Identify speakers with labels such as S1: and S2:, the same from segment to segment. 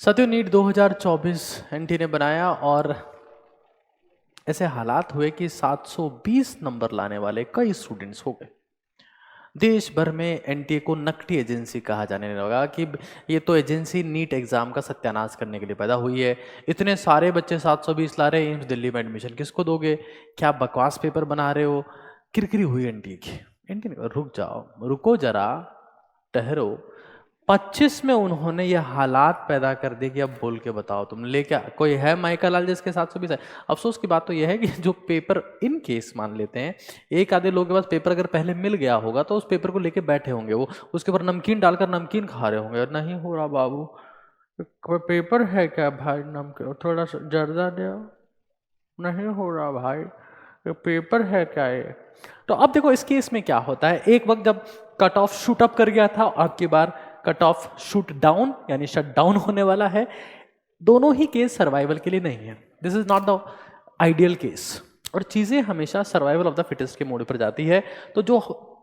S1: साथियों NEET 2024 n t ने बनाया और ऐसे हालात हुए कि 720 नंबर लाने वाले कई स्टूडेंट्स हो गए। देश भर में एनटीए को नकटी एजेंसी कहा जाने लगा कि ये तो एजेंसी नीट एग्जाम का सत्यानाश करने के लिए पैदा हुई है। इतने सारे बच्चे 720 ला रहे हैं, एम्स दिल्ली में एडमिशन किसको दोगे? क्या बकवास पेपर बना रहे हो? किरकिरी हुई एनटीए की। एनटीए रुक जाओ, रुको जरा, ठहरो। 25 में उन्होंने ये हालात पैदा कर दिए कि अब बोल के बताओ तुम ले क्या कोई है माइकल लाल जिसके 720 है? अफसोस की बात तो यह है कि जो पेपर इन केस मान लेते हैं, एक आधे लोगों के पास पेपर अगर पहले मिल गया होगा तो उस पेपर को लेके बैठे होंगे, वो उसके ऊपर नमकीन डालकर नमकीन खा रहे होंगे। नहीं हो रहा बाबू, कोई पेपर है क्या भाई? नमकीन थोड़ा सा जर्दा दो। नहीं हो रहा भाई, ये पेपर है क्या ये? तो अब देखो इस केस में क्या होता है। एक वक्त जब कट ऑफ शूट अप कर गया था, अब की बार कट ऑफ शूट डाउन यानी शट डाउन होने वाला है। दोनों ही केस सर्वाइवल के लिए नहीं है। This is not the ideal case और चीजें हमेशा सर्वाइवल ऑफ द फिटेस्ट के मोड पर जाती है। तो जो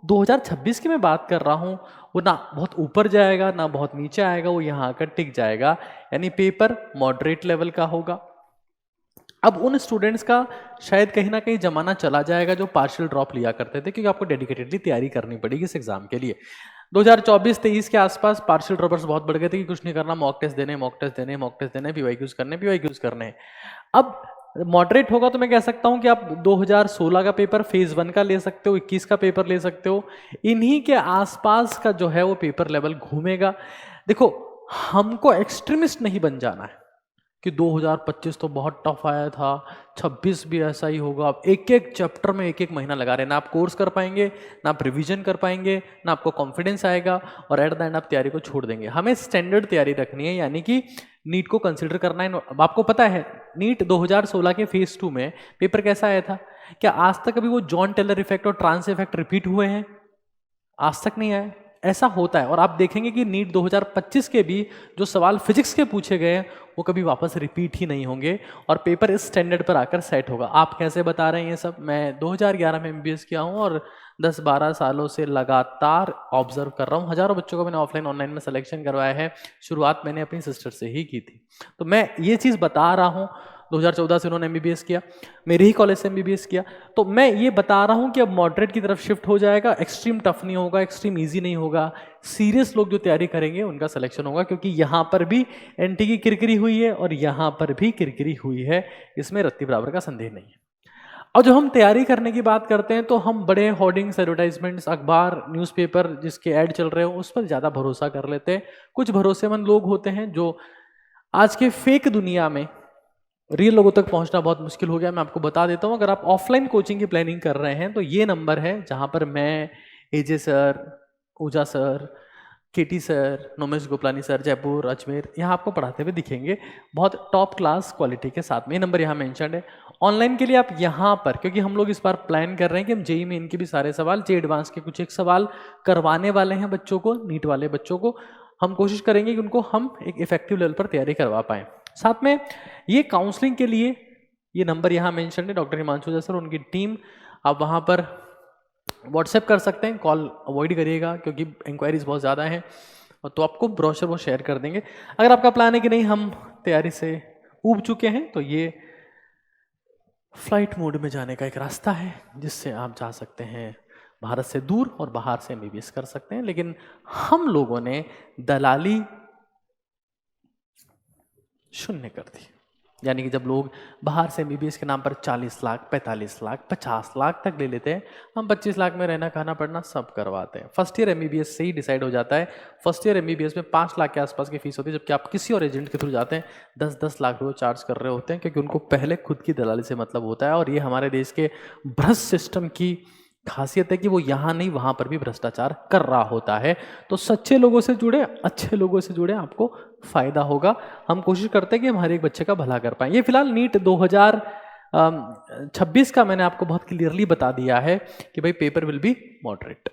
S1: 2026 की मैं बात कर रहा हूं वो ना बहुत ऊपर जाएगा ना बहुत नीचे आएगा, वो यहां आकर टिक जाएगा। यानी पेपर मॉडरेट लेवल का होगा। अब उन स्टूडेंट्स का शायद कहीं ना कहीं जमाना चला जाएगा जो पार्शियल ड्रॉप लिया करते थे, क्योंकि आपको डेडिकेटेडली तैयारी करनी पड़ेगी इस एग्जाम के लिए। 2024-23 के आसपास पार्शियल ड्रॉपर्स बहुत बढ़ गए थे कि कुछ नहीं करना, मॉक टेस्ट देने, मॉक टेस्ट देने, मॉक टेस्ट देने, पीवाईक्यूज करने, पीवाईक्यूज करने। अब मॉडरेट होगा तो मैं कह सकता हूं कि आप 2016 का पेपर फेज 1 का ले सकते हो, 21 का पेपर ले सकते हो। इन्हीं के आसपास का जो है वो पेपर लेवल घूमेगा। देखो हमको एक्सट्रीमिस्ट नहीं बन जाना है कि 2025 तो बहुत टफ आया था, 26 भी ऐसा ही होगा। आप एक एक चैप्टर में एक एक महीना लगा रहे हैं, ना आप कोर्स कर पाएंगे, ना आप रिवीजन कर पाएंगे, ना आपको कॉन्फिडेंस आएगा और एट द एंड आप तैयारी को छोड़ देंगे। हमें स्टैंडर्ड तैयारी रखनी है, यानी कि नीट को कंसिडर करना है। अब आपको पता है नीट 2016 के फेज 2 में पेपर कैसा आया था? क्या आज तक अभी वो जॉन टेलर इफेक्ट और ट्रांस इफेक्ट रिपीट हुए हैं? आज तक नहीं आए। ऐसा होता है और आप देखेंगे कि नीट 2025 के भी जो सवाल फिजिक्स के पूछे गए हैं वो कभी वापस रिपीट ही नहीं होंगे और पेपर इस स्टैंडर्ड पर आकर सेट होगा। आप कैसे बता रहे हैं ये सब? मैं 2011 में एमबीबीएस किया हूँ और 10-12 सालों से लगातार ऑब्जर्व कर रहा हूँ। हजारों बच्चों को मैंने ऑफलाइन ऑनलाइन में सिलेक्शन करवाया है। शुरुआत मैंने अपनी सिस्टर से ही की थी, तो मैं ये चीज़ बता रहा हूँ। 2014 से उन्होंने एमबीबीएस किया, मेरे ही कॉलेज से एमबीबीएस किया, तो मैं ये बता रहा हूँ कि अब मॉडरेट की तरफ शिफ्ट हो जाएगा। एक्सट्रीम टफ नहीं होगा, एक्सट्रीम इजी नहीं होगा। सीरियस लोग जो तैयारी करेंगे उनका सिलेक्शन होगा, क्योंकि यहाँ पर भी एनटी की किरकिरी हुई है और यहाँ पर भी किरकिरी हुई है, इसमें रत्ती बराबर का संदेह नहीं है। और जब हम तैयारी करने की बात करते हैं तो हम बड़े होर्डिंग्स, एडवर्टाइजमेंट्स, अखबार, न्यूज़पेपर जिसके ऐड चल रहे हो उस पर ज़्यादा भरोसा कर लेते हैं। कुछ भरोसेमंद लोग होते हैं जो आज के फेक दुनिया में रियल लोगों तक पहुंचना बहुत मुश्किल हो गया। मैं आपको बता देता हूं, अगर आप ऑफलाइन कोचिंग की प्लानिंग कर रहे हैं तो ये नंबर है जहां पर मैं, एजे सर, ऊजा सर, केटी सर, नोमेश गोपलानी सर, जयपुर, अजमेर, यहाँ आपको पढ़ाते हुए दिखेंगे बहुत टॉप क्लास क्वालिटी के साथ में। ये नंबर यहाँ मेंशन है। ऑनलाइन के लिए आप यहाँ पर, क्योंकि हम लोग इस बार प्लान कर रहे हैं कि हम जेई में इनके भी सारे सवाल, जे एडवांस के कुछ एक सवाल करवाने वाले हैं बच्चों को, नीट वाले बच्चों को। हम कोशिश करेंगे कि उनको हम एक इफेक्टिव लेवल पर तैयारी करवा पाएँ। साथ में ये काउंसलिंग के लिए ये नंबर यहाँ मेंशन है, डॉक्टर हिमांशु झा सर, उनकी टीम, आप वहाँ पर व्हाट्सएप कर सकते हैं। कॉल अवॉइड करिएगा क्योंकि इंक्वायरीज बहुत ज़्यादा हैं, और तो आपको ब्रोशर वो शेयर कर देंगे। अगर आपका प्लान है कि नहीं हम तैयारी से ऊब चुके हैं तो ये फ्लाइट मोड में जाने का एक रास्ता है जिससे आप जा सकते हैं भारत से दूर और बाहर से एमबीबीएस कर सकते हैं। लेकिन हम लोगों ने दलाली शून्य कर दी, यानी कि जब लोग बाहर से एमबीबीएस के नाम पर 40 लाख, 45 लाख, 50 लाख तक ले लेते हैं, हम 25 लाख में रहना खाना पड़ना सब करवाते हैं। फर्स्ट ईयर एमबीबीएस से ही डिसाइड हो जाता है। फर्स्ट ईयर एमबीबीएस में 5 लाख के आसपास की फीस होती है, जबकि आप किसी और एजेंट के थ्रू जाते हैं 10-10 लाख रुपये चार्ज कर रहे होते हैं, क्योंकि उनको पहले खुद की दलाली से मतलब होता है। और ये हमारे देश के भ्रष्ट सिस्टम की खासियत है कि वो यहाँ नहीं वहाँ पर भी भ्रष्टाचार कर रहा होता है। तो सच्चे लोगों से जुड़े, अच्छे लोगों से जुड़े, आपको फायदा होगा। हम कोशिश करते हैं कि हम हर एक बच्चे का भला कर पाएं। ये फिलहाल नीट 2026 का मैंने आपको बहुत क्लियरली बता दिया है कि भाई पेपर विल बी मॉडरेट।